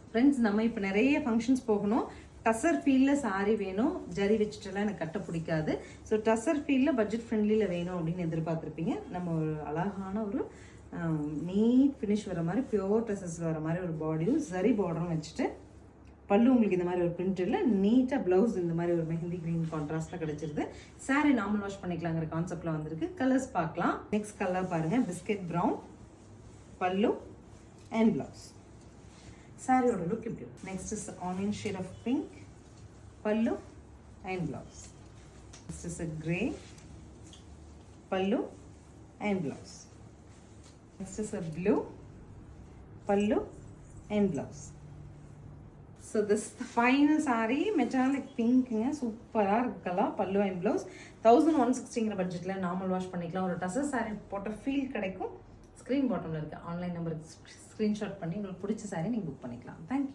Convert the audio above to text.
Friends நம்ம இப்போ நிறைய ஃபங்க்ஷன்ஸ் போகணும். டசர் ஃபீல்டில் சாரி வேணும், ஜரி வச்சுட்டுலாம் எனக்கு கட்ட பிடிக்காது. ஸோ டசர் ஃபீல்டில் பட்ஜெட் ஃப்ரெண்ட்லியில் வேணும் அப்படின்னு எதிர்பார்த்துருப்பீங்க. நம்ம ஒரு அழகான ஒரு நீட் ஃபினிஷ் வர மாதிரி பியோர் ட்ரெஸ்ஸஸ் வர மாதிரி ஒரு பாடியும் ஜரி பார்டரும் வச்சுட்டு பல்லு உங்களுக்கு இந்த மாதிரி ஒரு பிரிண்ட் இல்லை, நீட்டாக ப்ளவுஸ் இந்த மாதிரி ஒரு மெஹந்தி க்ரீன் கான்ட்ராஸ்ட்டில் கிடச்சிருது. சாரி நார்மல் வாஷ் பண்ணிக்கலாங்கிற கான்செப்டில் வந்திருக்கு. கலர்ஸ் பார்க்கலாம். நெக்ஸ்ட் கலர் பாருங்கள், biscuit brown pallu and blouse. சாரியோட லுக் இப்படி. Next is onion shade of pink pallu and blouse. Next is a grey pallu and blouse. Next is a blue pallu and blouse. So this the final sari, metallic பிங்க்குங்க, சூப்பராக இருக்கு colour. பல்லு and blouse 1160ங்கிற பட்ஜெட்டில் normal wash பண்ணிக்கலாம். ஒரு டசர் சாரீ போட்ட feel கிடைக்கும். Screen பாட்டமில் இருக்குது ஆன்லைன் நம்பருக்கு ஸ்க்ரீன்ஷாட் பண்ணி உங்களுக்கு பிடிச்ச சாரீ நீங்கள் புக் பண்ணிக்கலாம். தேங்க்யூ.